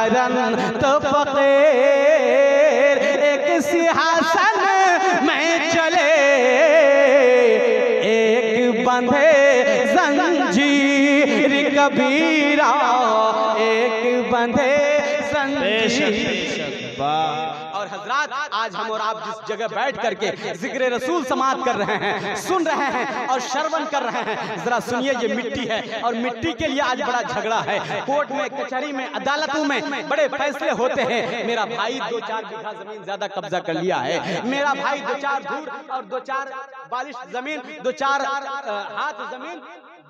खैरन तो फकीर, एक सिंहासन में चले, एक बंधे जंजीर कबीरा, एक बंधे जंजीर। और हजरात, आज हम और आप जिस जगह बैठ करके जिक्र रसूल समात कर रहे हैं, सुन रहे हैं और श्रवण कर रहे हैं, जरा सुनिए, ये मिट्टी है और मिट्टी के लिए आज बड़ा झगड़ा है। कोर्ट में, कचहरी में, अदालतों में बड़े फैसले होते हैं। मेरा भाई 2-4 बीघा जमीन ज्यादा कब्जा कर लिया है, मेरा भाई 2-4 धूर और 2-4 बालिश जमीन, 2-4 हाथ जमीन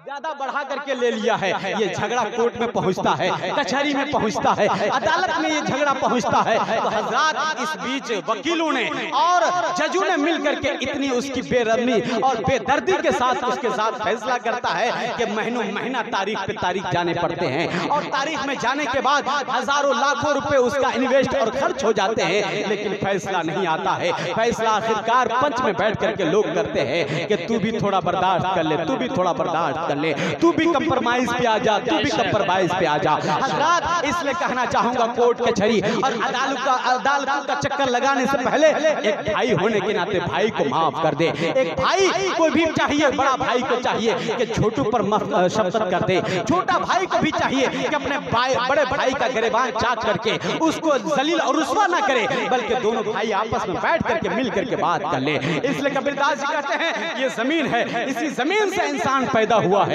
ज्यादा बढ़ा करके ले लिया है। ये झगड़ा कोर्ट में पहुंचता है, कचहरी में पहुंचता है, अदालत में ये झगड़ा पहुंचता है। तो हजरात, इस बीच वकीलों ने और जजों ने मिलकर के इतनी उसकी बेरहमी और बेदर्दी के साथ उसके साथ फैसला करता है कि महीनों महीना तारीख पे तारीख जाने पड़ते हैं, और तारीख में जाने के बाद हजारों लाखों रुपए उसका इन्वेस्ट और खर्च हो जाते हैं, लेकिन फैसला नहीं आता है। फैसला आखिरकार पंच में बैठ करके लोग करते हैं कि तू भी थोड़ा बर्दाश्त कर ले, तू भी थोड़ा बर्दाश्त कर ले, तू भी कंप्रोमाइज पे आ जा, तू भी कंप्रोमाइज पे आ जा। हजरात, इसलिए कहना चाहूंगा, कोर्ट कचहरी और अदालतों का चक्कर लगाने से पहले एक भाई होने के नाते भाई को माफ कर दे। एक भाई को भी चाहिए, बड़ा भाई को चाहिए कि छोटू पर शफकत कर दे, छोटा भाई को भी चाहिए कि अपने बड़े भाई का गिरबान चाट करके उसको जलील और रुस्वा ना करे, बल्कि दोनों भाई आपस में बैठ करके मिल करके बात कर ले। इसलिए कबीरदास जी कहते हैं, ये जमीन है, इसी जमीन से इंसान पैदा हुआ है,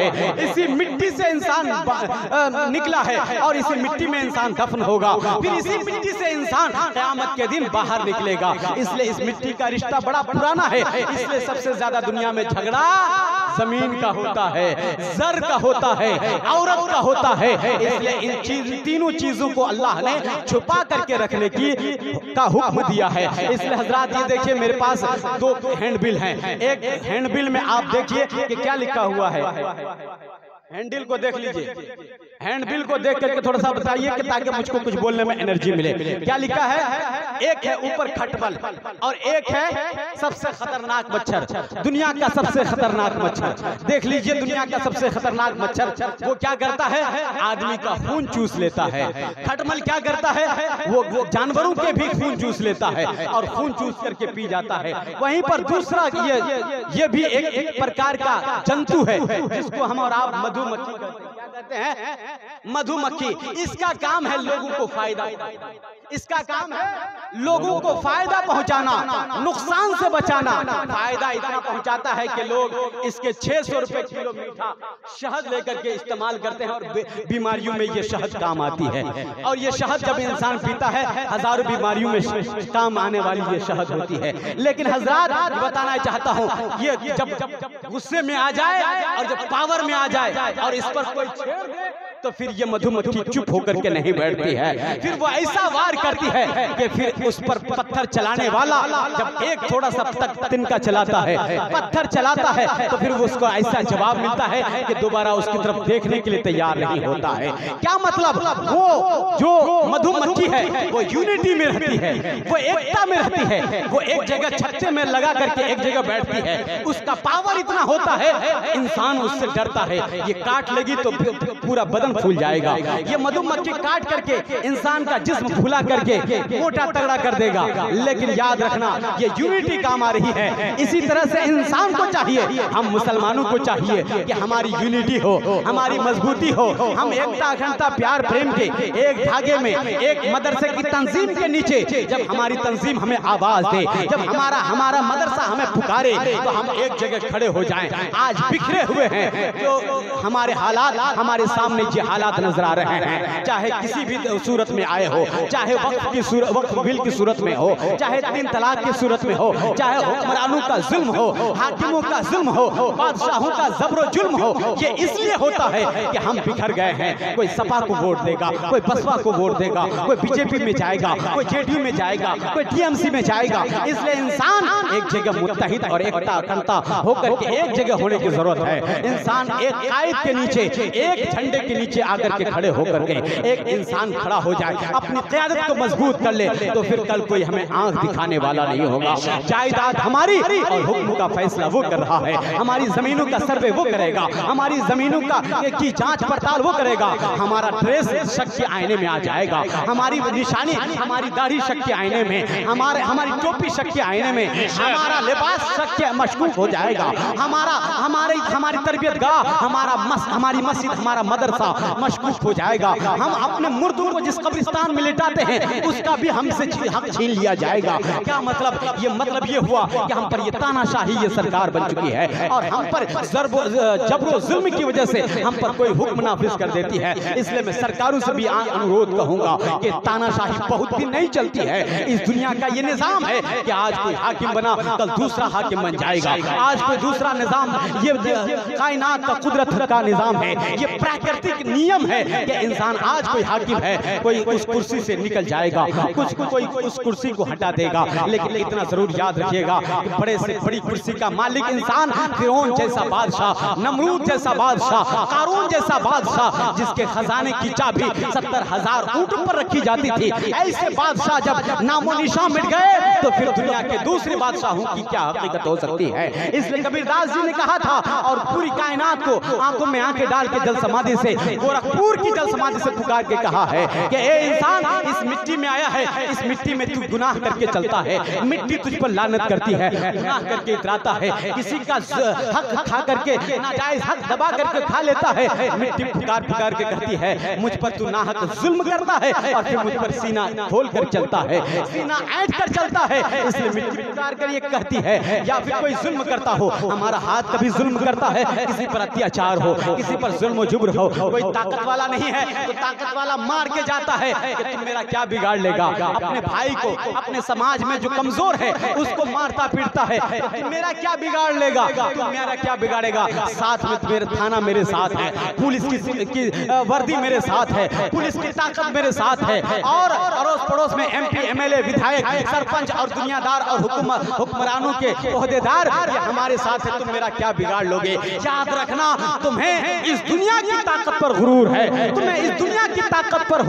इसी मिट्टी से इंसान निकला है और इसी मिट्टी में इंसान दफन होगा, फिर इसी मिट्टी से इंसान क़यामत के दिन बाहर निकलेगा। इसलिए इस मिट्टी का रिश्ता बड़ा पुराना है। इसलिए सबसे ज्यादा दुनिया में झगड़ा जमीन का होता है, जर का होता है, औरत का होता है। इसलिए इन तीनों चीजों को अल्लाह ने छुपा करके रखने का हुक्म दिया है। इसलिए हजरात, ये देखिए, मेरे पास 2 हैंडबिल हैं। एक हैंडबिल में आप देखिए कि क्या लिखा हुआ है, हैंडल को देख लीजिए, हैंडबिल को देख करके थोड़ा सा बताइए कि ताकि मुझको कुछ बोलने में एनर्जी मिले। क्या लिखा है? एक है ऊपर खटबल और एक है सबसे खतरनाक मच्छर, दुनिया का सबसे खतरनाक मच्छर। देख लीजिए, दुनिया का सबसे खतरनाक मच्छर वो क्या करता है? आदमी का खून चूस लेता है। खटमल क्या करता है? वो जानवरों के भी खून चूस लेता है और खून चूस करके पी जाता है। वहीं पर दूसरा ये भी एक प्रकार का जंतु है जिसको हम और आप मधुमक्खी कहते हैं। मधुमक्खी, इसका काम है लोगों को फायदा, इसका काम है लोगों को फायदा पहुंचाना, नुकसान से बचाना। फायदा इतना पहुंचाता है कि लोग इसके 600 रुपए किलो मीठा शहद लेकर के इस्तेमाल करते हैं और बीमारियों में ये शहद काम आती है। और ये शहद जब इंसान पीता है, हजारों बीमारियों में काम आने वाली ये शहद होती है। लेकिन हजरात, बताना चाहता हूँ, ये जब गुस्से में आ जाए और जब पावर में आ जाए और इस पर कोई छेड़ दे, तो फिर ये मधुमक्खी चुप होकर के नहीं बैठती है। फिर वो ऐसा वार करती है कि फिर उस पर पत्थर चलाने वाला जब एक थोड़ा सा तिनका चलाता है, पत्थर चलाता है, तो फिर उसको ऐसा जवाब मिलता है कि दोबारा उसकी तरफ देखने के लिए तैयार नहीं होता है। क्या मतलब? वो जो मधुमक्खी है वो यूनिटी में रहती है, वो एकता में रहती है, वो एक जगह छत्ते में लगा करके एक जगह बैठती है। उसका पावर इतना होता है, इंसान उससे डरता है। ये काट लेगी तो पूरा बदन फूल जाएगा। ये मधुमक्खी काट करके इंसान का जिस्म फूला करके मोटा तगड़ा कर देगा। लेकिन याद रखना, ये यूनिटी काम आ रही है। इसी तरह से इंसान को चाहिए, हम मुसलमानों को चाहिए कि हमारी यूनिटी हो, हमारी मजबूती हो। हम एकता, अखंडता, प्यार, प्रेम के एक धागे में, एक मदरसे की तंजीम के नीचे जब हमारी तंजीम हमें आवाज दे, जब हमारा मदरसा हमें पुकारे, तो हम एक जगह खड़े हो जाएं। आज बिखरे हुए हैं जो हमारे हालात, हमारे सामने ये हालात नजर आ रहे हैं, चाहे किसी भी सूरत में आए हो, चाहे वक्फ बिल की सूरत में हो, चाहे 3 तलाक की सूरत में हो, चाहे हुक्मरानों का जुल्म हो, हाकिमों का जुल्म हो, बादशाहों का जबरो जुल्म हो। ये इसलिए होता है कि हम बिखर गए हैं। कोई सपा को वोट देगा, कोई बसपा को वोट देगा, कोई बीजेपी में जाएगा, कोई जेडीयू में जाएगा, कोई टीएमसी में जाएगा। इसलिए इंसान एक जगह मुत्तहिद और एकता, अखंडता होकर के एक जगह होने की जरूरत है। इंसान एक कायद के नीचे, एक झंडे के नीचे आकर के खड़े होकर के एक इंसान खड़ा हो जाए, अपनी क़यादत को मजबूत कर ले, तो फिर कल कोई हमें आंख दिखाने वाला नहीं होगा। जायदाद हमारी और हुक्म का फैसला वो कर रहा है, हमारी जमीनों का सर्वे वो करेगा, हमारी जमीनों की जांच पड़ताल वो करेगा। हमारा ड्रेस शक के आईने में आ जाएगा, हमारी निशानी, हमारी दाढ़ी शक के आईने में, हमारी टोपी शक के आईने में, हमारा लिबास शक के मशकूक हो जाएगा, हमारी तरबियत गाह, हमारी मस्जिद, हमारा मदरसा मशकूक हो जाएगा। हम अपने मुर्दों को जिस कब्रिस्तान में लिटाते हैं उसका भी हमसे हक छीन लिया जाएगा। क्या मतलब? ये हुआ कि हम पर ये तानाशाही ये सरकार बन चुकी है और हम पर जबरो जुल्म की वजह से हम पर कोई हुक्म नाफिज कर देती है। इसलिए मैं सरकारों से भी अनुरोध कहूंगा कि तानाशाही बहुत भी नहीं चलती है। इस दुनिया का ये निजाम है कि आज कोई हाकिम बना कल दूसरा हाकिम बन जाएगा, आज कोई दूसरा निजाम, ये कायनात का कुदरत का निजाम है, ये प्राकृतिक नियम है कि इंसान आज कोई हाकिम है, कोई उस कुर्सी से निकल जाएगा, कोई उस कुर्सी को हटा देगा। लेकिन इतना जरूर याद रखिएगा कि बड़े से बड़ी कुर्सी का मालिक इंसान, फिरौन जैसा बादशाह, नमरूद जैसा बादशाह, कारून जैसा बादशाह, जिसके खजाने की चाबी 70,000 ऊंट पर रखी जाती थी, ऐसे बादशाह जब नामो निशान मिट गए तो फिर दुनिया के दूसरे बादशाहों की क्या हकीकत हो सकती है। इसलिए कबीरदास जी ने कहा था और पूरी कायनात को आंखों में आंखें डाल के जल समाधि से, गोरखपुर की जल समाधि से पुकार के कहा है कि ए इंसान, इस मिट्टी में आया है, इस मिट्टी में तू गुनाह करके चलता है, मिट्टी तुझ पर लानत करती है, गुनाह करके इतराता है, किसी का हक खा करके, नाजायज हक दबा करके खा लेता है। मिट्टी पुकार पुकार के कहती है मुझ पर तू नाहक जुल्म करता है और फिर मुझ पर सीना खोल कर चलता है, सीना ऐंठ कर चलता है। इसलिए मिट्टी पुकार कर ये कहती है, या फिर कोई जुल्म करता हो, हमारा हाथ कभी जुल्म करता है, किसी पर अत्याचार हो, किसी पर जुल्म जुब्र हो, कोई ताकत वाला नहीं है तो ताकत वाला मार के जाता है कि तुम मेरा क्या बिगाड़ लेगा। अपने भाई को, अपने समाज में जो कमजोर है उसको मारता पीटता है, तुम मेरा क्या बिगाड़ लेगा, तुम मेरा क्या बिगाड़ेगा। साथ में मेरे थाना मेरे साथ है, पुलिस की वर्दी मेरे साथ है, पुलिस की ताकत मेरे साथ है, और अड़ोस पड़ोस में MP MLA विधायक सरपंच और दुनियादार और हुक्मरानों के ओहदेदार ये हमारे साथ है, तुम मेरा क्या बिगाड़ लोगे। याद रखना, तुम्हें इस दुनिया की ताकत पर गुरूर है, तुम्हें इस दुनिया की ताकत पर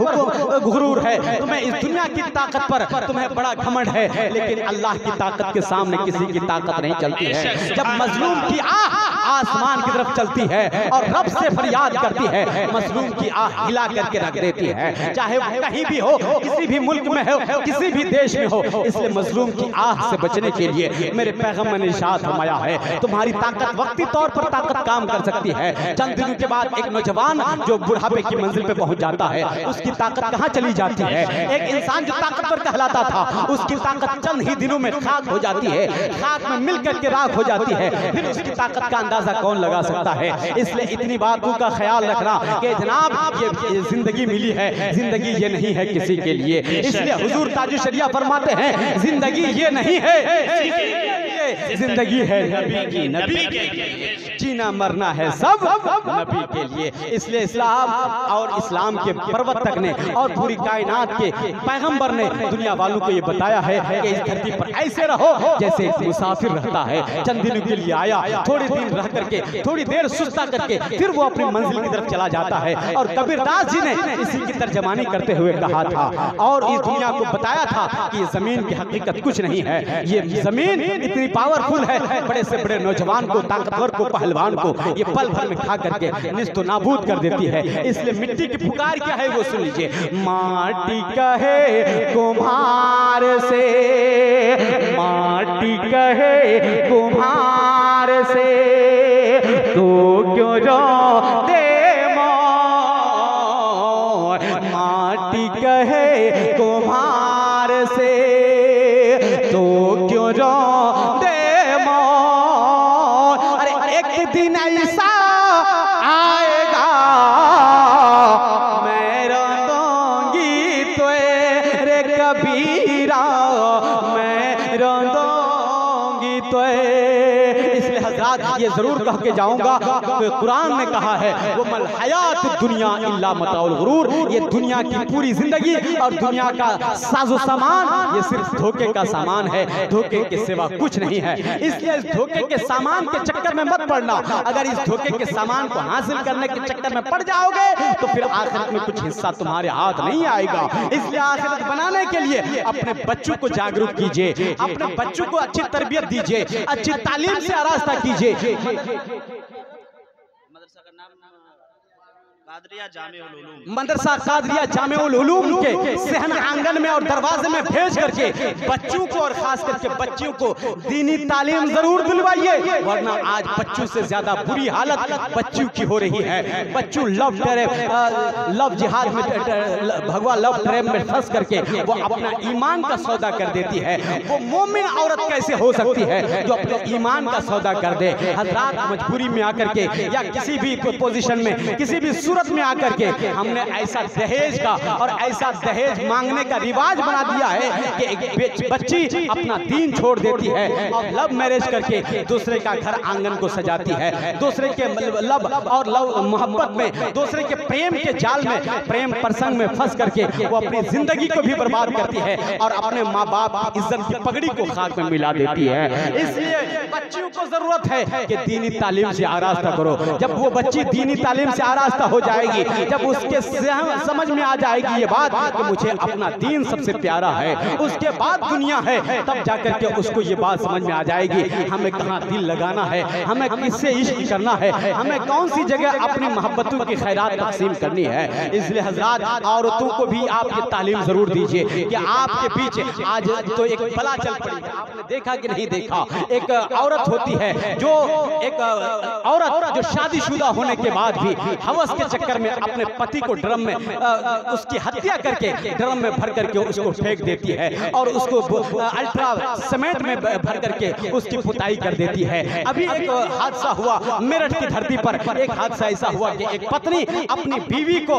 गुरूर है, तुम्हें इस दुनिया की ताकत पर तुम्हें बड़ा घमंड है, लेकिन अल्लाह की ताकत के सामने किसी की ताकत नहीं चलती है। जब मजलूम की आह आसमान की तरफ चलती है और रब से फरियाद करती है, मजलूम की आह हिला करके रख देती है, चाहे वो कहीं भी हो, किसी भी मुल्क में हो, किसी भी देश में हो। इसलिए मजलूम की आह से बचने के लिए मेरे पैगंबर ने इरशाद फरमाया है, तुम्हारी ताकत वक्ती तौर पर ताकत काम कर सकती है, चंद दिनों के बाद एक नौजवान जो बुढ़ापे की मंजिल पे पहुंच जाता है उसकी ताकत कहां चली जाती है। एक इंसान जो ताकतवर कहलाता था उसकी ताकत चंद ही दिनों में खाक हो जाती है, खाक में मिल करके राख हो जाती है, फिर उसकी ताकत का अंदाजा कौन लगा सकता है। इसलिए इतनी बातों का ख्याल रखना कि जनाब ये जिंदगी मिली है, जिंदगी ये नहीं है किसी के लिए। इसलिए हुजूर ताजुल शरिया फरमाते हैं जिंदगी ये नहीं है, जिंदगी है नबी की, नबी के लिए जीना मरना है सब नबी के लिए। इसलिए इस्लाम और इस्लाम के प्रवर्तक ने और पूरी कायनात के पैगंबर ने दुनिया वालों को ये बताया है कि इस धरती पर ऐसे रहो जैसे मुसाफिर रहता है, चंद दिनों के लिए आया, थोड़े दिन रह करके, थोड़ी देर सुस्ता करके फिर वो अपनी मंजिल की तरफ चला जाता है। और कबीरदास जी ने इसी की तर्जमानी करते हुए कहा था और इस दुनिया को बताया था कि ये जमीन की हकीकत कुछ नहीं है, ये जमीन इतनी पावरफुल है, बड़े से बड़े नौजवान को, ताकतवर को, पहलवान को ये पल भर में खा करके निस्तो नाबूद कर देती है। इसलिए मिट्टी की पुकार क्या है वो सुन लीजिए। माटी कहे कुम्हार से, माटी कहे कुम्हार से, तू क्यों रो दे मोर, माटी कहे कुम्हार से, तू क्यों रो दे मोर। अरे एक दिन ऐसा आएगा मैं रोंदूंगी तेरे कबीरा, मैं रोंदूंगी तो। इसलिए हजरात ये जरूर कह के जाऊंगा कि कुरान ने कहा है वो मल हयात दुनिया इल्ला मताउल गुरूर, ये दुनिया की पूरी जिंदगी और दुनिया का साजो सामान ये सिर्फ धोखे का सामान है, धोखे के सिवा कुछ नहीं है। इसलिए इस धोखे के सामान के चक्कर में मत पड़ना। अगर इस धोखे के सामान को हासिल करने के चक्कर में पड़ जाओगे तो फिर आखिरत में कुछ हिस्सा तुम्हारे हाथ नहीं आएगा। इसलिए आखिरत बनाने के लिए अपने बच्चों को जागरूक कीजिए, अपने बच्चों को अच्छी तरबियत दीजिए, अच्छी तालीम से आरास्ता कीजिए। मदरसा कादरिया जामिउल उलूम के सहन आंगन में और दरवाजे में भेज करके बच्चों को और खास करके बच्चों को दीनी तालीम जरूर दिलवाइए, वरना आज बच्चों से ज्यादा बुरी हालत बच्चों की हो रही है। बच्चों लव जिहाद में भगवा लव ट्रैप में फंस करके वो अपना ईमान का सौदा कर देती है। वो मोमिन औरत कैसे हो सकती है जो अपने ईमान का सौदा कर दे। हजरात, मजबूरी में आकर के या किसी भी पोजीशन में किसी भी सूरत में आकर के हमने ऐसा दहेज का और ऐसा दहेज मांगने का रिवाज बना दिया है कि एक बच्ची अपना दीन छोड़ देती है और लव मैरिज करके दूसरे का घर आंगन को सजाती है, दूसरे के लव और लव मोहब्बत में, दूसरे के प्रेम के जाल में, प्रेम प्रसंग में फंस करके वो अपनी जिंदगी को भी बर्बाद करती है और अपने माँ बाप की इज्जत की पगड़ी को खाक में मिला देती है। इसलिए बच्चियों को जरूरत है कि दीनी तालीम से आरास्ता करो। जब वो बच्ची दीनी तालीम से आरास्ता हो जाएगी, जब उसके समझ में आ जाएगी ये बात कि मुझे अपना दीन सबसे प्यारा है, उसके बाद दुनिया है, तब जाकर के उसको ये बात समझ में आ जाएगी हमें कहाँ दिल लगाना है, हमें किससे इश्क करना है, हमें कौन सी जगह अपनी मोहब्बतों की खैरात तकसीम करनी है। इसलिए हजरात, औरतों को भी आप ये तालीम जरूर दीजिए कि आपके पीछे आज तो एक बला चल पड़ी है। आपने देखा कि नहीं देखा, एक औरत होती है जो एक औरत जो शादीशुदा होने के बाद भी हवस के चक्कर में अपने पति को ड्रम में उसकी हत्या करके ड्रम में भर करके उसको फेंक देती है और उसको अल्ट्रा सीमेंट में भर करके उसकी पुताई कर देती है। अभी एक हादसा हुआ मेरठ की धरती पर, एक हादसा ऐसा हुआ कि एक पत्नी अपनी बीवी को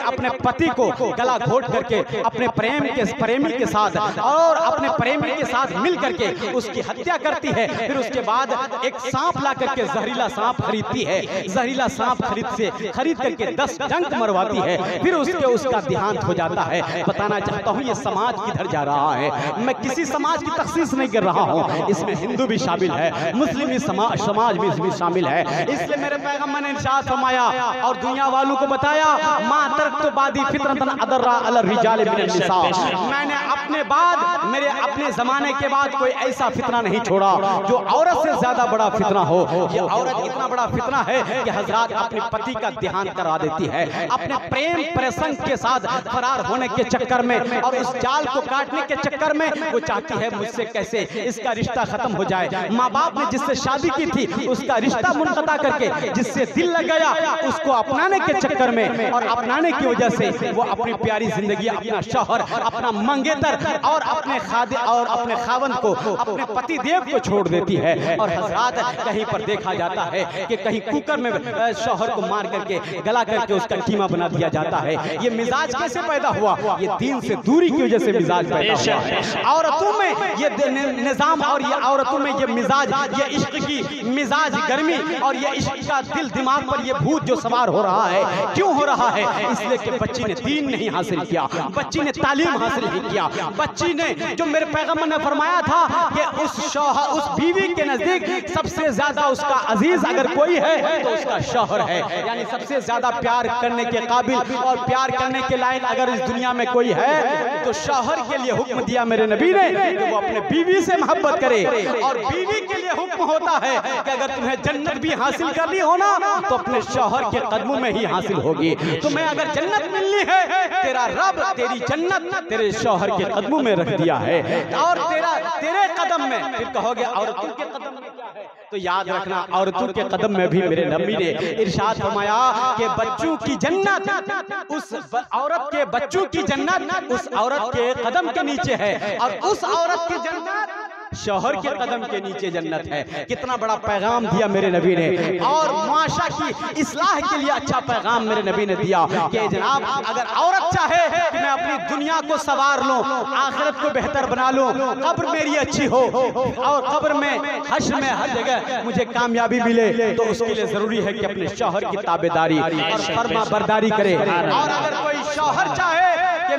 अपने पति को गला घोट करके अपने प्रेमी के साथ और अपने प्रेमी के साथ मिल करके उसकी हत्या करती है। फिर उसके बाद एक सांप ला करके जहरीला सांप खरीदती है, जहरीला सांप खरीद करके 10 डंक मरवाती है। फिर उसका देहांत हो जाता है। बताना चाहता हूँ ये समाज किधर जा रहा है। मैं किसी समाज की तखसीस नहीं कर रहा हूँ, इसमें हिंदू भी शामिल है, मुस्लिम भी समाज भी शामिल है। इसलिए मेरे पैगंबर ने इरशाद फरमाया और दुनिया वालों को बताया, मा तरक्तु बादी फितरतन अदर्रा अलर रिजाल मिनन निसा, मैंने अपने बाद मेरे अपने जमाने के बाद कोई ऐसा फितना नहीं छोड़ा जो औरत से ज्यादा बड़ा फितना हो। ये औरत इतना बड़ा फितना है कि हजरात अपने पति का देहांत करा देती है, अपने प्रेम प्रसंग के साथ फरार होने के चक्कर में और उस जाल को काटने के चक्कर में वो चाहती है मुझसे कैसे इसका रिश्ता खत्म हो जाए। माँ बाप ने जिससे शादी की थी उसका रिश्ता मुनक़ता करके जिससे दिल लग गया उसको अपनाने के चक्कर में और अपनाने की वजह से वो अपनी प्यारी जिंदगी, अपना शौहर, अपना मंगेतर और अपने खादे और अपने खावंद को, अपने पति देव को छोड़ देती है। और हजरात, कहीं पर देखा जाता है कि कहीं कुकर में शौहर को मार करके गला करके उसका कीमा बना दिया जाता है। ये मिजाज कैसे पैदा हुआ? ये दीन से दूरी की वजह से मिजाज पैदा हुआ। औरतों में ये निजाम और ये औरतों में ये मिजाज, ये इश्क की मिजाज गर्मी और ये इश्क का दिल दिमाग पर ये भूत जो सवार हो रहा है, क्यों हो रहा है? इसलिए कि बच्ची ने दीन नहीं हासिल किया, बच्ची ने तालीम हासिल नहीं किया, बच्ची ने जो मेरे पैगंबर ने फरमाया था कि उस बीवी के नजदीक सबसे ज्यादा उसका अजीज अगर कोई है तो उसका शौहर है। यानी सबसे ज्यादा प्यार करने के काबिल और प्यार करने के लायक अगर इस दुनिया में कोई है तो शौहर के लिए हुक्म दिया मेरे नबी ने कि वो अपने बीवी से मोहब्बत करे। और बीवी के लिए हुक्म होता है कि अगर तुम्हें जन्नत भी हासिल करनी हो ना तो अपने शौहर के कदमों में ही हासिल होगी। तुम्हें अगर जन्नत मिलनी है, तेरा रब तेरी जन्नत तेरे शौहर के कदमों में रख दिया है और तेरे कदम में, फिर कहोगे औरतों के कदम में क्या है? तो याद रखना, औरतों के कदम में भी मेरे नबी ने इरशाद फरमाया कि बच्चों की जन्नत उस औरत के, बच्चों की जन्नत उस औरत के कदम के नीचे है और उस औरत की जन्नत शौहर के कदम के नीचे जन्नत है। कितना बड़ा पैगाम दिया मेरे नबी ने, और मुआशरा की इस्लाह के लिए अच्छा पैगाम मेरे नबी ने दिया कि जनाब अगर औरत चाहे कि मैं अपनी दुनिया को सवार लूं, आखिरत को बेहतर बना लूं, कब्र मेरी अच्छी हो और कब्र में हश्र में हर जगह मुझे कामयाबी मिले, तो उसके लिए जरूरी है कि अपने शौहर की ताबेदारी और फर्मा बरदारी करे। और अगर कोई शौहर चाहे कि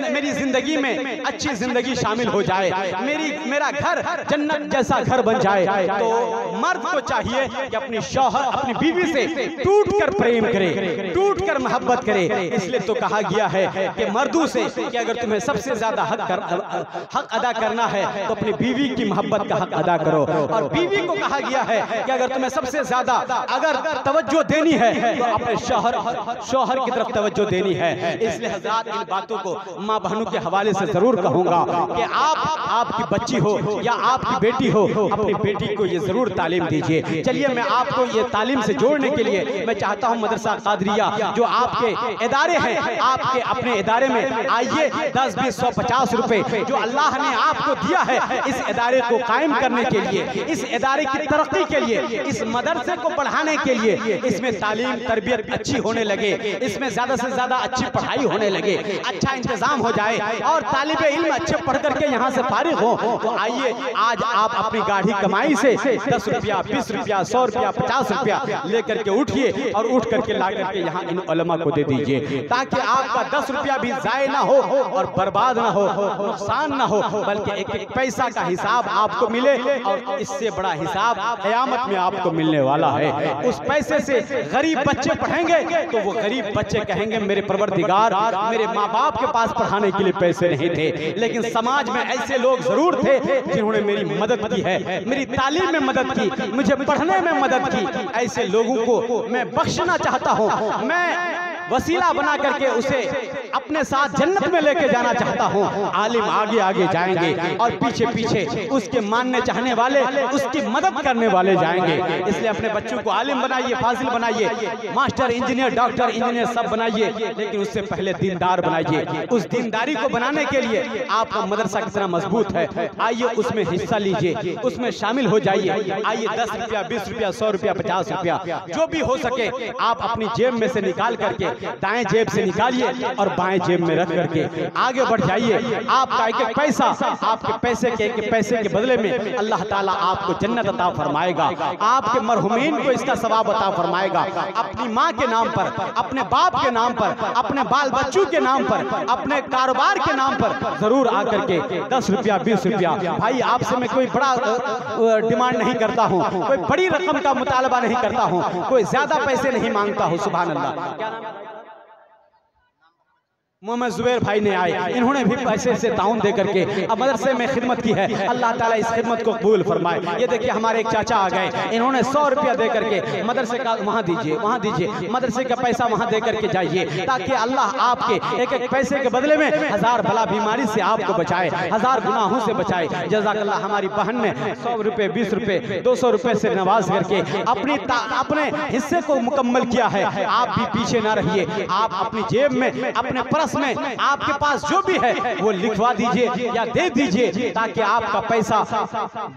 मेरी जिंदगी में अच्छी जिंदगी शामिल हो जाए, मेरा घर जन्नत जैसा घर बन जाए, तो मर्द को चाहिए कि अपनी शौहर अपनी बीवी से टूट कर प्रेम करे, टूट कर मोहब्बत करे। इसलिए तो कहा गया है कि मर्दों से कि अगर तुम्हें सबसे ज्यादा हक अदा करना है तो अपनी बीवी की मोहब्बत का हक अदा करो, और बीवी को कहा गया है कि अगर तुम्हें सबसे ज्यादा अगर तवज्जो देनी है तो अपने शौहर की तरफ तवज्जो देनी है। इसलिए हज़रात इन बातों को माँ बहनों के हवाले से जरूर कहूंगा कि आपकी बच्ची हो या आपकी बेटी हो, अपनी बेटी को ये जरूर तालीम दीजिए। चलिए मैं आपको ये तालीम से जोड़ने के लिए मैं चाहता हूँ मदरसा कादरिया जो आपके इदारे हैं, आपके अपने इदारे में आइए 10, 20, 100, 50 रुपए जो अल्लाह ने आपको दिया है इस इदारे को कायम करने के लिए, इस इदारे की तरक्की के लिए, इस मदरसे को बढ़ाने के लिए, इसमें तालीम तरबियत अच्छी होने लगे, इसमें ज्यादा से ज्यादा अच्छी पढ़ाई होने लगे, अच्छा इंतजाम हो जाए और तालिबे इल्म अच्छे पढ़ करके यहाँ से फारिग हो, तो आइए आज आप अपनी गाढ़ी कमाई से 10 रुपया, 20 रुपया, 100 रुपया, 50 रुपया लेकर के उठिए और उठ करके ला करके यहाँ इन उलमा को दे दीजिए, ताकि आपका 10 रुपया भी जाये ना हो और बर्बाद ना हो, नुकसान ना हो, बल्कि एक एक पैसा का हिसाब आपको मिले, और इससे बड़ा हिसाब क़यामत में आपको मिलने वाला है। उस पैसे से गरीब बच्चे पढ़ेंगे तो वो गरीब बच्चे कहेंगे मेरे परवरदिगार, मेरे माँ बाप के पास पढ़ाने के लिए पैसे नहीं थे, लेकिन समाज में ऐसे लोग जरूर थे जिन्होंने मेरी मदद की है, मेरी तालीम में मदद की, मुझे पढ़ने में मदद की। ऐसे लोगों को मैं बख्शना चाहता हूँ, मैं वसीला बना करके उसे अपने साथ जन्नत में लेके जाना चाहता हूँ। आलिम आगे आगे जाएंगे और पीछे पीछे उसके मानने चाहने वाले, उसकी मदद करने वाले जाएंगे। इसलिए अपने बच्चों को आलिम बनाइए, फाजिल बनाइए, मास्टर, इंजीनियर, डॉक्टर, इंजीनियर सब बनाइए, लेकिन उससे पहले दीनदार बनाइए। उस दीनदारी को बनाने के लिए आपका मदरसा कितना मजबूत है, आइए उसमें हिस्सा लीजिए, उसमें शामिल हो जाइए। आइए 10 रुपया, 20 रुपया, 100 रुपया, 50 रुपया जो भी हो सके आप अपनी जेब में से निकाल करके दाएं जेब से निकालिए और बाएं जेब में रख करके आगे बढ़ जाइए। आपका एक एक पैसा, आपके पैसे के एक पैसे के बदले में अल्लाह ताला आपको जन्नत अता फरमाएगा, आपके मरहुमीन को इसका सवाब अता फरमाएगा। अपनी माँ के नाम पर, अपने बाप के नाम पर, अपने बाल बच्चों के नाम पर, अपने कारोबार के नाम पर जरूर आकर के 10 रुपया, 20 रुपया, भाई आपसे मैं कोई बड़ा डिमांड नहीं करता हूँ, कोई बड़ी रकम का मुतालबा नहीं करता हूँ, कोई ज्यादा पैसे नहीं मांगता हूँ। सुभान अल्लाह। मोहम्मद जुबैर भाई ने आए, इन्होंने भी पैसे से ताउन दे करके अब मदरसे में खिदमत की है। अल्लाह ताला इस खिदमत को कबूल फरमाए। ये देखिए हमारे एक चाचा आ गए, इन्होंने 100 रुपया दे करके मदरसे का वहाँ दीजिए, वहाँ दीजिए, मदरसे का पैसा वहाँ दे करके जाइए, ताकि अल्लाह आपके एक एक पैसे के बदले में 1000 भला बीमारी से आपको बचाए, 1000 गुनाहों से बचाए। जज़ाकल्लाह। हमारी बहन ने 100 रुपये, 20 रुपये, 200 रुपये से नवाज करके अपने हिस्से को मुकम्मल किया है। आप भी पीछे ना रहिए, आप अपनी जेब में, अपने में आपके पास जो भी है वो लिखवा दीजिए या दे दीजिए, ताकि आपका पैसा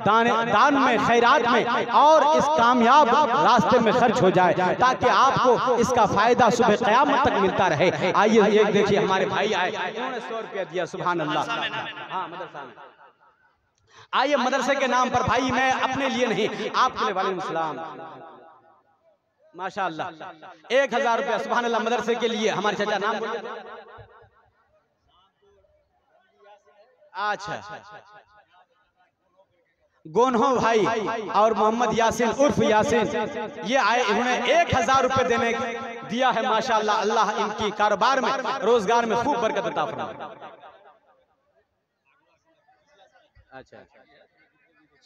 दान में, खैरात में और इस कामयाब रास्ते में खर्च हो जाए, ताकि आपको इसका फायदा सुबह क़यामत तक मिलता रहे। आइए ये देखिए हमारे भाई आए, इन्होंने 100 रुपया दिया। सुभान अल्लाह। हाँ, मदरसा में आइए, मदरसे के नाम पर भाई, मैं अपने लिए नहीं, आपके लिए। वालेकुम सलाम। माशाअल्लाह। 1000 रुपया। सुभान अल्लाह। मदरसे के लिए हमारे चाचा नाम बोलिए। अच्छा, गोन्हो भाई और मोहम्मद यासीन उर्फ यासीन ये आए, इन्होंने 1000 रुपए देने दिया है। माशाअल्लाह। अल्लाह इनकी कारोबार में, रोजगार में खूब बरकत अता फरमाए। अच्छा,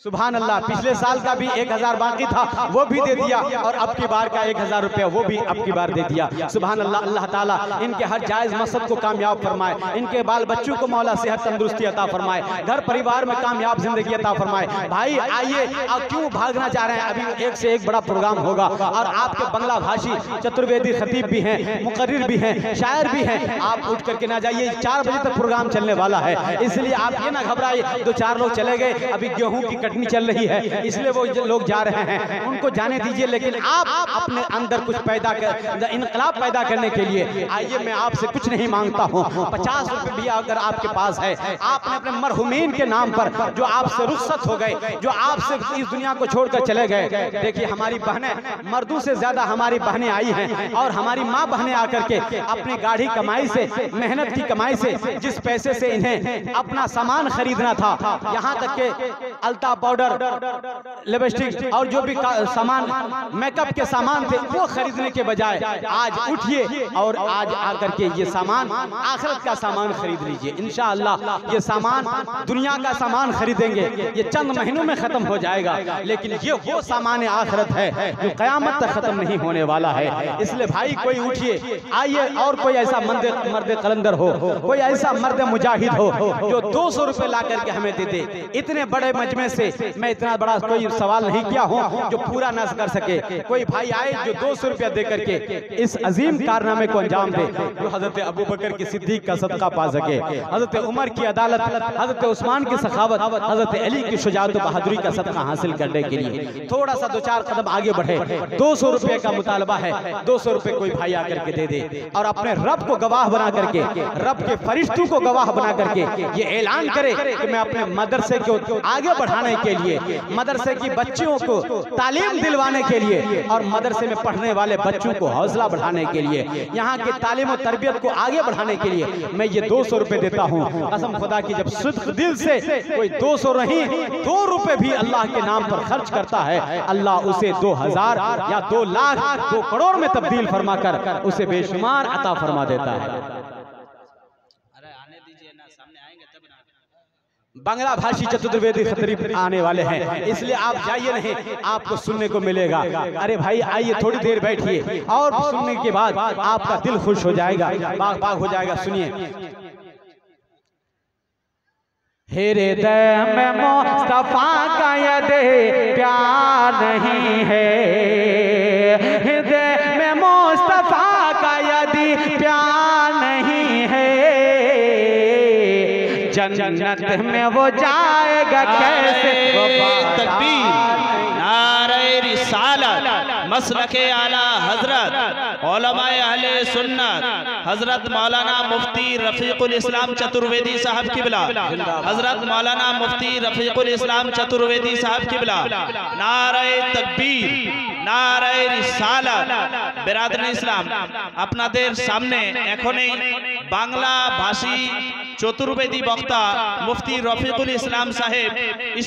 सुभान अल्लाह। पिछले साल का भी 1000 बाकी था, वो भी दे दिया, और अब की बार का 1000 रुपया वो भी अब की बार दे दिया। सुभान अल्लाह। अल्लाह ताला इनके हर जायज़ मकसद को कामयाब फरमाए, इनके बाल बच्चों को मौला सेहत तंदुरुस्ती अता फरमाए, घर परिवार में कामयाब जिंदगी अता फरमाए। भाई आइए, अब क्यों भागना चाह रहे हैं, अभी एक से एक बड़ा प्रोग्राम होगा, और आपके बंगला भाषी चतुर्वेदी खतीब भी हैं, मुकर्रिर भी हैं, शायर भी हैं। आप उठ करके ना जाइए, 4 बजे तक प्रोग्राम चलने वाला है, इसलिए आप ये ना घबराइए। 2-4 लोग चले गए, अभी गेहूं की कटनी चल रही है, इसलिए वो लोग जा रहे हैं, उनको जाने दीजिए। लेकिन आप अपने अंदर कुछ पैदा कर, इनकलाब पैदा करने के लिए आइए। मैं आपसे कुछ नहीं मांगता हूँ, 50 रुपए भी अगर आपके पास है, आपने अपने मरहुमीन के नाम पर जो आपसे रुखसत हो गए, जो आपसे इस दुनिया को छोड़कर चले गए। देखिए हमारी बहनें, मर्दों से ज्यादा हमारी बहनें आई हैं, और हमारी माँ बहनें आकर के अपनी गाढ़ी कमाई से, मेहनत की कमाई से, जिस पैसे से इन्हें अपना सामान खरीदना था, यहाँ तक के अलता पाउडर, लिपस्टिक और जो भी सामान, मेकअप के सामान थे, वो खरीदने के बजाय आज उठिए और आज आकर के ये सामान, आखिरत का सामान खरीद लीजिए। इंशाअल्लाह ये सामान, दुनिया का सामान खरीदेंगे, ये चंद महीनों में खत्म हो जाएगा, लेकिन ये वो सामान आखिरत है जो कयामत तक खत्म नहीं होने वाला है। इसलिए भाई कोई उठिए, आइए, और कोई ऐसा मर्द कलंदर हो, कोई ऐसा मर्द मुजाहिद हो जो 200 रुपए ला करके हमें दे दे। इतने बड़े मजमे से मैं इतना बड़ा कोई सवाल नहीं किया हूँ जो पूरा न कर सके। कोई भाई आए जो 200 रुपया दे करके इस अजीम कारनामे को अंजाम दे, जो हजरत अबू बकर की सिद्दीक का सदका पा सके, हजरत उमर की अदालत, हजरत उस्मान की सखावत, हजरत अली की शुजाअत बहादुरी का सदका हासिल करने के लिए थोड़ा सा 2-4 कदम आगे बढ़े। 200 रुपये का मुतालबा है, 200 रुपये कोई भाई आकर के दे दे, और अपने रब को गवाह बना करके, रब के फरिश्तों को गवाह बना करके ये ऐलान करे कि मैं अपने मदरसे को आगे बढ़ाने के लिए, मदरसे की बच्चियों को तालीम दिलवाने के लिए, और मदरसे में पढ़ने वाले बच्चों को हौसला बढ़ाने के लिए, यहाँ की तालीम और तरबियत को आगे बढ़ाने के लिए मैं ये 200 रुपए देता हूँ। कसम खुदा की, जब सिद्क दिल से कोई 200 नहीं, 2 रुपए भी अल्लाह के नाम पर खर्च करता है, अल्लाह उसे 2000 या 2 लाख 2 करोड़ में तब्दील फरमा कर उसे बेशुमार अता फरमा देता है। बांग्ला भाषी चतुर्वेदी खतीब आने वाले हैं, इसलिए आप जाइए नहीं, आपको सुनने को मिलेगा। अरे भाई आइए, थोड़ी देर बैठिए, और सुनने के बाद आपका दिल खुश हो जाएगा, बाग बाग हो जाएगा। सुनिए। हृदय में मुस्तफा का यदि प्यार नहीं है, हृदय में मुस्तफा का यदि प्यार नहीं है, जन्नत में वो जाएगा कैसे। तकबीर, नारे रिसालत, मसलके आला हजरत उलमाए अहले सुन्नत हजरत मौलाना मुफ्ती रफीकुल इस्लाम चतुर्वेदी साहब किबला, हजरत मौलाना मुफ्ती रफीकुल इस्लाम चतुर्वेदी साहब किबला, नारे तकबीर, नारे रिसालत। बिरादर इस्लाम, আপনাদের সামনে এখনই বাংলা ভাষী চতুর্বেদী বক্তা মুফতি রফিকুল ইসলাম সাহেব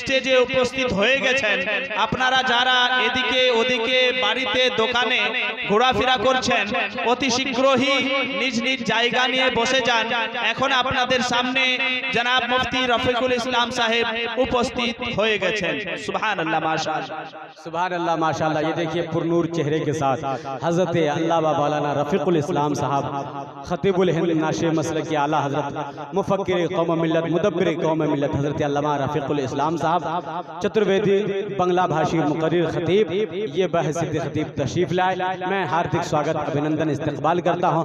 স্টেজে উপস্থিত হয়ে গেছেন। আপনারা যারা এদিকে ওদিকে বাড়িতে দোকানে ঘোরাফেরা করছেন, অতি শীঘ্রই নিজ নিজ জায়গা নিয়ে বসে যান। এখন আপনাদের সামনে জনাব মুফতি রফিকুল ইসলাম সাহেব উপস্থিত হয়ে গেছেন। সুবহানাল্লাহ, माशाअल्लाह, सुभान अल्लाह, माशाअल्लाह। ये देखिए पुरनूर चेहरे के साथ हजरत अल्लामा मौलाना रफीकुल इस्लाम साहब, खतीबुल हिंद, नाशे मसलक के आला हजरत, मुफक्किर कौम मिल्लत, मुदब्बिर कौम मिल्लत हजरत अल्लामा रफीकुल इस्लाम साहब चतुर्वेदी बंगला भाषी मुकर्रिर खतीब, ये बहसियत खतीब तशरीफ लाए। मैं हार्दिक स्वागत, अभिनंदन, इस्तकबाल करता हूँ।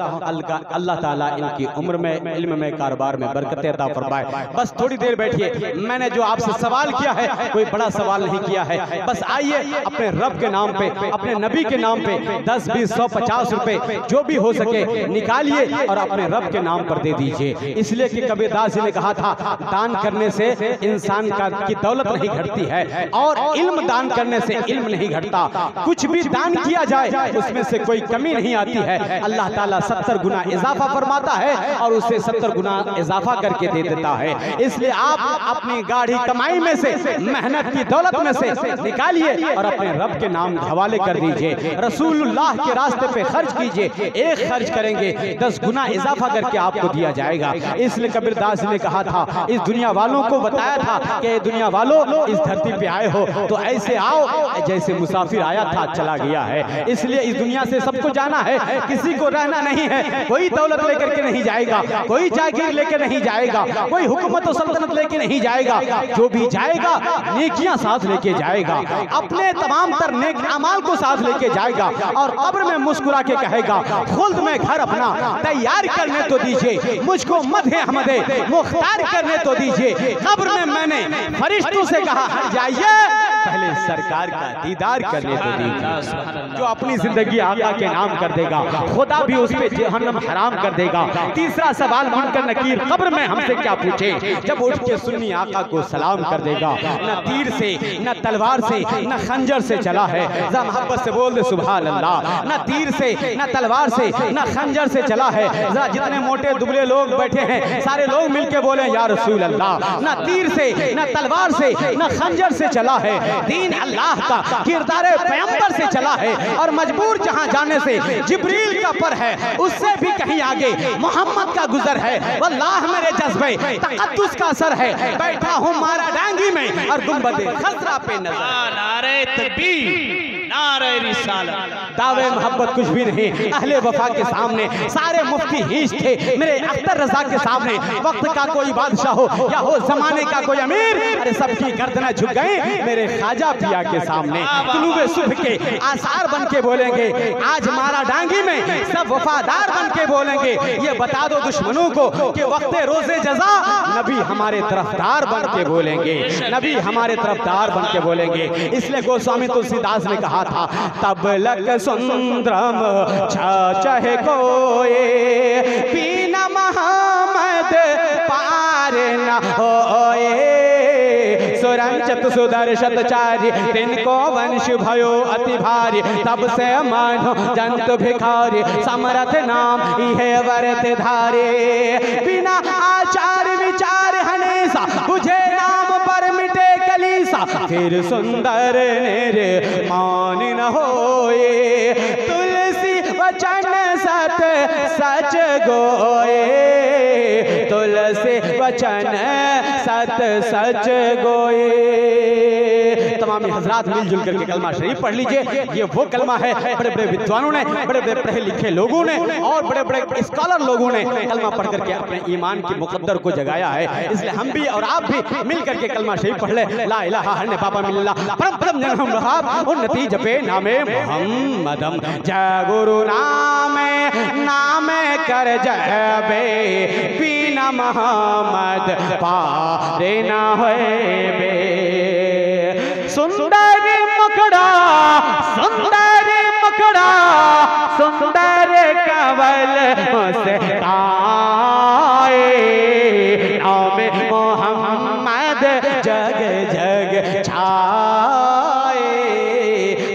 अल्लाह ताला इनकी उम्र में, इल्म में, कारोबार में बरकत अता फरमाए। बस थोड़ी देर बैठिए। मैंने जो आपसे सवाल किया है कोई बड़ा सवाल नहीं किया है, बस आइए अपने रब के नाम पे, अपने नबी के नाम पे 10, 20, 100, 50 रुपए जो भी हो सके निकालिए और अपने रब के नाम पर दे दीजिए। इसलिए कि कबीरदास जी ने कहा था, दान करने से इंसान की दौलत नहीं घटती है, और इल्म दान करने से इल्म नहीं घटता। कुछ भी दान किया जाए उसमें से कोई कमी नहीं आती है। अल्लाह ताला 70 गुना इजाफा फरमाता है और उससे 70 गुना इजाफा करके दे देता है। इसलिए आप अपनी गाढ़ी कमाई में से, मेहनत की दौलत में से निकालिए और अपने रब के नाम हवाले कर दीजिए। रसूलुल्लाह के रास्ते पे खर्च कीजिए। एक खर्च करेंगे 10 गुना इजाफा करके आपको दिया जाएगा। इसलिए कबीर दास ने कहा था, इस दुनिया वालों को बताया था कि दुनिया वालों इस धरती पे आए हो तो ऐसे आओ जैसे मुसाफिर आया था चला गया है। इसलिए इस दुनिया से सबको जाना है, किसी को रहना नहीं है। कोई दौलत लेकर के नहीं जाएगा, कोई जागीर लेकर नहीं जाएगा, कोई हुकूमत और सल्तनत लेके नहीं जाएगा। जो भी जाएगा नेकियां साथ लेके जाएगा, अपने तमाम तर नेक अमाल को साथ लेके जाएगा और कब्र में मुस्कुरा के कहेगा, खुल्द में घर अपना तैयार करने तो दीजिए, मुझको मदहे अहमदे मुख्तार करने तो दीजिए। कब्र में मैंने फरिश्तों से कहा, हट जाइए, पहले सरकार का दीदार करने तो दीजिए। जो अपनी जिंदगी आका के नाम कर देगा, खुदा भी उस पे जहन्नम हराम कर देगा। तीसरा सवाल मुनकर नकीर कब्र में हमसे क्या पूछे, जब उठ के सुन्नी आका को सलाम कर देगा। न तीर से, न तलवार से, न खंजर से चला है, जरा मोहब्बत से बोल दे सुभान अल्लाह। न तीर से, न तलवार से, न खंजर से चला है। जरा जितने मोटे दुबले लोग बैठे हैं सारे लोग मिलके बोले या रसूल अल्लाह। न तीर से, न तलवार से, न खंजर से चला है, दीन अल्लाह का किरदार पैगंबर से चला है। और मजबूर जहां जाने से जिब्रील का पर है, उससे भी कहीं आगे मोहम्मद का गुजर है। वल्लाह मेरे जज्बे तक़द्दुस का असर है, बैठा हूं मारा डांगी में और गुंबदे खज़रा पे नजर। नारे तकबीर, नारे रिसालत। दावे मोहब्बत कुछ भी नहीं, अहले वफा के सामने सारे मुफ्ती हीश थे। मेरे अख्तर रजा के सामने वक्त का कोई बादशाह हो या हो जमाने का कोई अमीर, अरे सबकी गर्दनें झुक गई मेरे ख्वाजा पिया के सामने। तुलुए सुबह के आसार बन के बोलेंगे, आज मारा डांगी में सब वफादार बन के बोलेंगे। ये बता दो दुश्मनों को कि वक्त रोजे जजा नबी हमारे तरफदार बन के बोलेंगे, नबी हमारे तरफदार बन के बोलेंगे। इसलिए गोस्वामी तुलसीदास ने कहा था, तब लक सुंदरम चाहे कोई बिना मोहम्मद पार न होए। सुरंचत सुदर्शत चारी तिनको वंश भयो अति भारी, तब से मानो जंत भिखारी समरथ नाम इहे वर्त धारे। बिना आचार विचार हनेसा बुझे नाम पर मिटे कलीसा, फिर सुंदर नेरे मान न होए। तुलसी वचन सत सच गोए, तुलसी वचन सत सच गोए। तमाम हजरात मिलजुल करके कलमा शरीफ पढ़ लीजिए। ये वो कलमा है बड़े बड़े विद्वानों ने, बड़े बड़े पढ़े लिखे लोगों ने और बड़े बड़े स्कॉलर लोगों ने कलमा पढ़ करके अपने ईमान की मुकद्दर को जगाया है। इसलिए हम भी और आप भी मिल करके कलमा शरीफ पढ़ ले, ला इलाहा हन्ने बाबा मिल्ला परम परम जनम रहाब उन्नति जपे नामे मोहम्मदम। जय गुरु नामे नामे कर जबे, बिना मोहम्मद पारे ना होए बे। सुंदर मुखड़ा, सुंदर मुखड़ा, सुंदर कवल मुस्काए, नाम मोहम्मद जग जग छाए।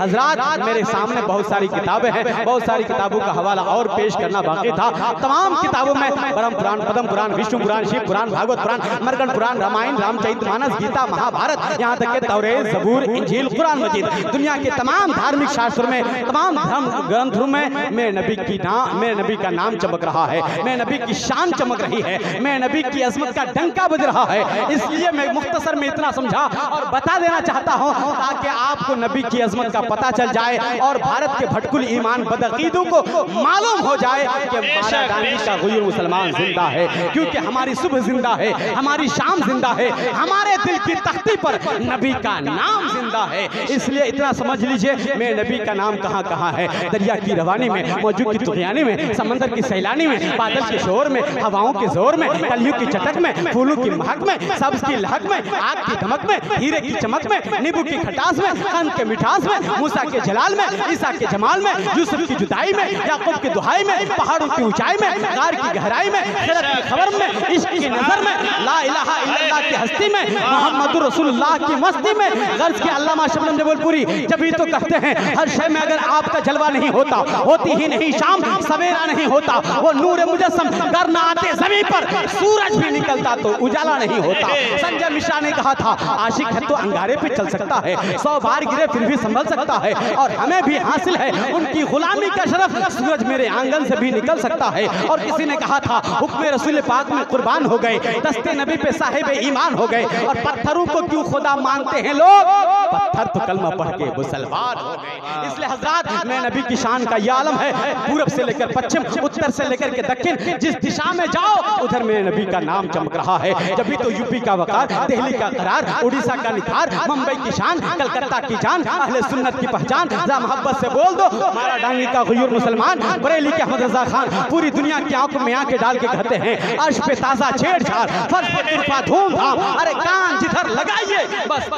हजरात मेरे सामने बहुत सारी किताबें हैं, बहुत सारी किताबों का हवाला और पेश करना बाकी था। तमाम किताबों में ब्रह्म पुराण, पद्म पुराण, विष्णु पुराण, शिव पुराण, भागवत पुराण, मरकंड पुराण, रामायण, रामचरितमानस, गीता, महाभारत, यहाँ तक के तौरेत, ज़बूर, इंजील, कुरान मजीद, दुनिया के तमाम धार्मिक शास्त्रों में, तमाम धर्म ग्रंथों में मेरे नबी का नाम चमक रहा है, मेरे नबी की शान चमक रही है, मेरे नबी की अजमत का डंका बज रहा है। इसलिए मैं मुख्तसर में इतना समझा और बता देना चाहता हूँ ताकि आपको नबी की अजमत का पता चल जाए और भारत के भटकुल ईमान बदअकीदों को मालूम हो जाए कि हमारा गांधी का गुरूर मुसलमान जिंदा है, क्योंकि हमारी सुबह जिंदा है, हमारी शाम जिंदा है, हमारे दिल की तख्ती पर नबी का नाम जिंदा है। इसलिए इतना समझ लीजिए मेरे नबी का नाम कहाँ कहाँ है। दरिया की रवानी में, मौजूद की तुगयानी में, समंदर की सैलानी में, बादल के शोर में, हवाओं के जोर में, कलियों की चटक में, फूलों की महक में, सब्ज की लहक में, आग की धमक में, हीरे की चमक में, नींबू की खटास में, कंद के मिठास में, मूसा के जलाल में, ईसा के जमाल में, यूसुफ की जुदाई में, याकूब की दुहाई में, पहाड़ों की ऊंचाई में, गार की गहराई में, खिरत की खबर में, इश्क की नजर में, ला इलाहा इल्लल्लाह की हस्ती में, मोहम्मदुर रसूलुल्लाह की मस्ती में। गर्ज के अल्लामा शबनम जबलपुरी जब ही तो कहते हैं हर शय में अगर आपका जलवा नहीं होता, होती ही नहीं शाम, सवेरा नहीं होता, वो नूर मुजस्सम गर ना आते जमीन पर, सूरज भी निकलता तो उजाला नहीं होता। संजय मिश्रा ने कहा था आशिक है तो अंगारे पे चल सकता है, 100 बार गिरे फिर भी संभल सकता है, है और हमें भी हासिल है उनकी गुलामी का शरफ। सूरज मेरे आंगन से भी निकल सकता है। और किसी ने कहा था हुक्म रसूल पाक में कुर्बान हो गए, दस्ते नबी पे साहिब ईमान हो गए। और पत्थरों को क्यों खुदा मानते हैं लोग? पत्थर तो कलमा पढ़ के मुसलमान हो गए। इसलिए हजरात मैं नबी की शान का ये आलम है, पूरब से लेकर पश्चिम, उत्तर से लेकर के दक्षिण, जिस दिशा में जाओ उधर मेरे नबी का नाम चमक रहा है। जब भी तो यूपी का वकार, दिल्ली का करार, उड़ीसा का निखार, मुंबई की शान, कलकत्ता की जान, अहले सुन्नत की पहचान। जरा मोहब्बत से बोल दो हमारा डांगी का गुयूर मुसलमान, बरेली के अहमद रजा खान पूरी दुनिया की आंखों में आंखें डाल के कहते हैं अर्श पे ताजा छेड़छाड़, फर्श पे तुरफा धूमधाम। अरे कान जिधर लगाइए बस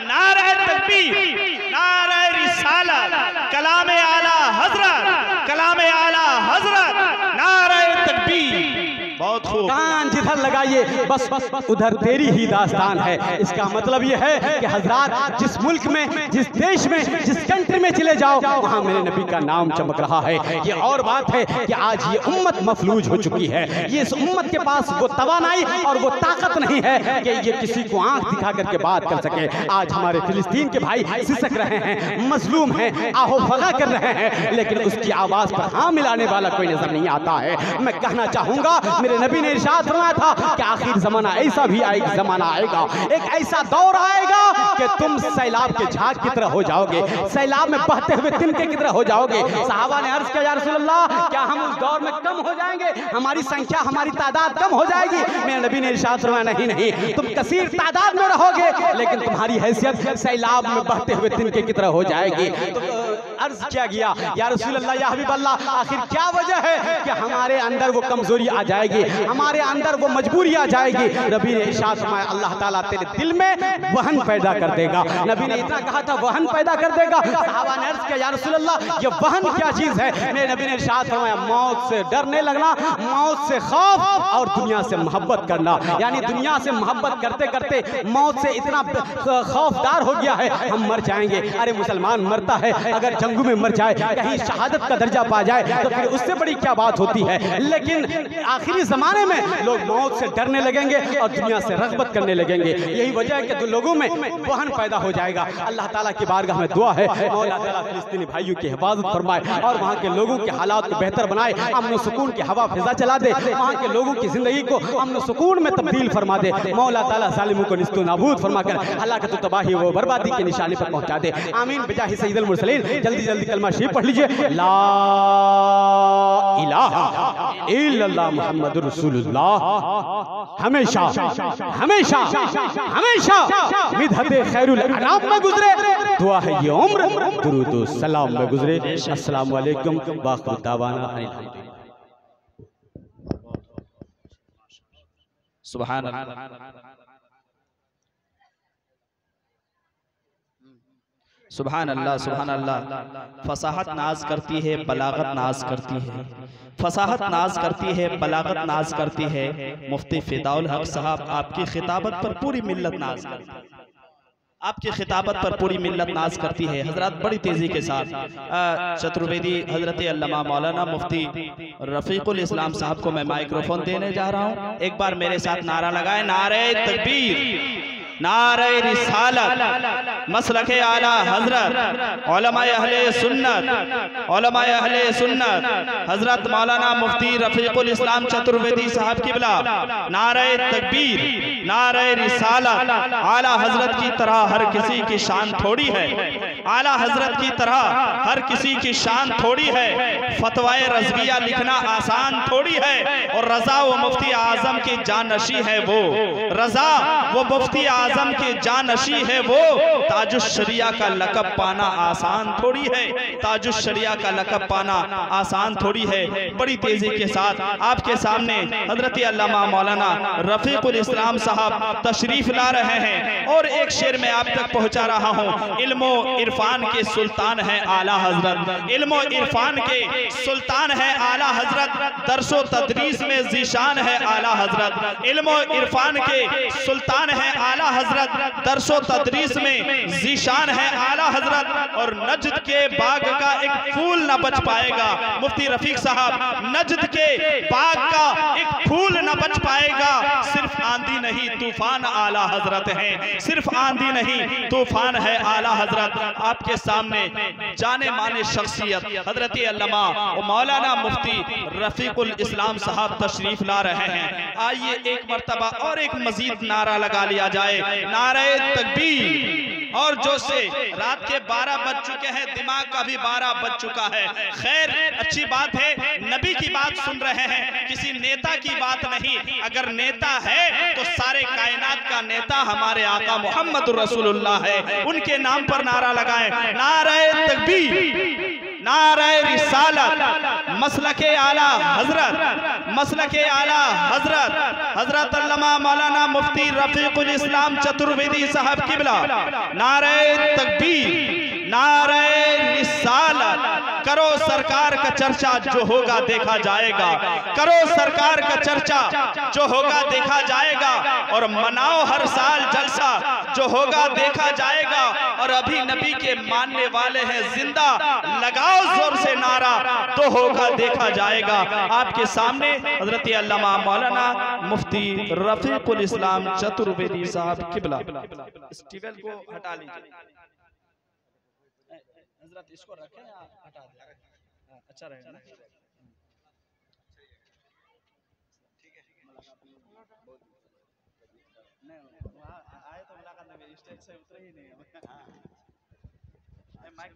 नारे तकबीर, नारे रिसालत, कलाम आला हजरत, कलाम आला हजरत, नारे तकबीर। बहुत खूब। कान जिधर लगाइए बस उधर तेरी ही दास्तान है। इसका मतलब यह है कि हजरात जिस मुल्क में, जिस देश में, जिस कंट्री में चले जाओ वहां मेरे नबी का नाम चमक रहा है। ये और बात है कि आज ये उम्मत मफलूज हो चुकी है। ये इस उम्मत के पास वो तवानाई और वो ताकत नहीं है कि ये किसी को आंख दिखा करके बात कर सके। आज हमारे फिलिस्तीन के भाई सिसक रहे हैं, मजलूम हैं, आहो फगा कर रहे हैं, लेकिन उसकी आवाज पर हाँ मिलाने वाला कोई नजर नहीं आता है। मैं कहना चाहूंगा मेरे नबी ने इरशाद फरमाया था कि आखिर जमाना ऐसा भी आएगा, जमाना आएगा, एक ऐसा दौर आएगा कि तुम सैलाब के झाग की तरह हो जाओगे, सैलाब में बहते हुए तिनके की तरह हो जाओगे। सहाबा ने अर्ज किया या रसूल अल्लाह क्या हम उस दौर में कम हो जाएंगे, हमारी संख्या, हमारी तादाद कम हो जाएगी? मेरे नबी ने इरशाद फरमाया नहीं नहीं, तुम कसीर तादाद में रहोगे लेकिन तुम्हारी हैसियत सैलाब में बहते हुए तिनके की तरह हो जाएगी। तो अर्ज किया गया या रसूल अल्लाह या हबीब अल्लाह आखिर क्या वजह है कि हमारे अंदर वो कमजोरी आ जाएगी, हमारे अंदर वो मजबूरी आ जाएगी? नबी ने इरशाद फरमाया अल्लाह ताला तेरे दिल में वहन पैदा कर देगा। नबी ने इतना कहा था वहन पैदा कर देगा। सहाबा ने अर्ज किया या रसूल अल्लाह ये वहन क्या चीज है? मेरे नबी ने इरशाद फरमाया मौत से डरने लगना, मौत से खौफ और दुनिया से मोहब्बत करना। यानी दुनिया से मोहब्बत करते करते मौत से इतना खौफदार हो गया है हम मर जाएंगे। अरे मुसलमान मरता है अगर जंगू में मर जाए, कहीं शहादत का दर्जा पा जाए तो फिर उससे बड़ी क्या बात होती है। लेकिन आखिरी जमाने में लोग मौत से डरने लगेंगे और दुनिया से रग़बत करने लगेंगे। यही वजह है कि लोगों में वहन पैदा हो जाएगा। अल्लाह ताला की बारगाह में दुआ है मौला ताला फिलिस्तीनी भाइयों की हिफाजत फरमाए और वहाँ के लोगों के हालात को बेहतर बनाए, अमन और सुकून की हवा फिजा चला दे, वहाँ के लोगों की जिंदगी को अमन और सुकून में तब्दील फरमा दे। मौला ताला जालिमों को निस्तो नाबूद फरमाकर हलाकत और तबाही व बर्बादी के निशाने पर पहुंचा दे। आमीन बिजाहि सय्यिदुल मुरसलीन। जल्दी जल्दी कलमा शरीफ पढ़ लीजिए, ला इलाहा इल्लल्लाह मुहम्मदुर रसूलुल्लाह। हमेशा हमेशा हमेशा मिदहते खैरुल अनाम में गुजरे, दुआ है ये उम्र दुरूद व सलाम में गुजरे। अस्सलामु अलैकुम व आखिरु दावाना सुभान अल्लाह, सुभान अल्लाह, सुभान अल्लाह। फसाहत नाज करती है, बलागत नाज करती है, फसाहत नाज करती है, बलागत नाज करती है। मुफ्ती फिदाउल हक साहब आपकी खिताबत पर पूरी मिल्लत नाज करती है, आपकी खिताबत पर पूरी मिल्लत नाज करती है। हजरत बड़ी तेजी के साथ चतुर्वेदी हजरत अल्लामा मौलाना मुफ्ती रफीकुल इस्लाम साहब को मैं माइक्रोफोन देने जा रहा हूँ। एक बार मेरे साथ नारा लगाए, नारे तकबीर, नारे रिसालत, मसलके आला हजरत, उलमाए अहले सुन्नत, उलमाए अहले सुन्नत हजरत मौलाना मुफ्ती रफीकुल इस्लाम चतुर्वेदी साहब किबला, नारे तकबीर, नारे रिसालत। आला हजरत की तरह हर किसी की शान थोड़ी है, आला हजरत की तरह हर किसी की शान थोड़ी है। फतवाए रज़विया लिखना आसान थोड़ी है और रजा वो मुफ्ती आजम की जानशी है वो, रजा वो मुफ्ती आजम की जानशी है वो। ताजुश शरिया का लक़ब पाना आसान थोड़ी है, ताजुश शरिया का लक़ब पाना आसान थोड़ी है। बड़ी तेजी के साथ आपके सामने हजरत अल्लामा मौलाना रफीकुल इस्लाम साहब तशरीफ ला रहे हैं और एक शेर में आप तक पहुंचा रहा हूं। इल्मो इरफान के सुल्तान है आला हजरत, इल्मो इरफान के सुल्तान है आला हजरत, दरसो तदरीस में जीशान है आला हजरत। इल्मो इरफान के सुल्तान है आला हजरत, दरसो तदरीस में जीशान है आला हजरत। और नजद के बाग का एक फूल न बच पाएगा मुफ्ती रफीक साहब, नजद के बाग का एक फूल न बच पाएगा। सिर्फ आंधी नहीं तूफान आला हजरत है, सिर्फ आंधी नहीं तूफान है आला हजरत। आपके सामने जाने माने शख्सियत हजरत अल्लामा और मौलाना मुफ्ती रफीकुल इस्लाम साहब तशरीफ ला रहे हैं। आइए एक मर्तबा और एक मजीद नारा लगा लिया जाए, नारे तकबीर। और जो से रात के 12 बज चुके हैं, दिमाग का भी 12 बज चुका है। खैर अच्छी बात है, नबी की बात सुन रहे हैं, किसी नेता की बात नहीं। अगर नेता है तो सारे कायनात का नेता हमारे आका मोहम्मद रसूलुल्लाह है। उनके नाम पर नारा लगाएं, नारे तकबीर, नारे रिसालत, मसलके आला हजरत, मसलके आला हजरत हजरत अल्लामा मौलाना मुफ्ती रफीकुल इस्लाम चतुर्वेदी साहब किबला। नारे तकबीर, नारे रिसालत। करो सरकार का चर्चा, जो होगा देखा जाएगा। करो सरकार का चर्चा, जो होगा देखा जाएगा। और मनाओ हर साल जलसा, जो होगा देखा जाएगा। और अभी नबी के मानने वाले हैं जिंदा, लगाओ जोर से नारा, तो होगा देखा जाएगा। आपके सामने हजरत अल्लामा मौलाना मुफ्ती रफीकुल इस्लाम चतुर्वेदी साहब किबला। इस टेबल को हटा लीजिए हजरत, इसको रखें या हटा दें? अच्छा रहेगा ना? नहीं आए तो मुलाकात में स्टेज से उतरे ही नहीं। माइक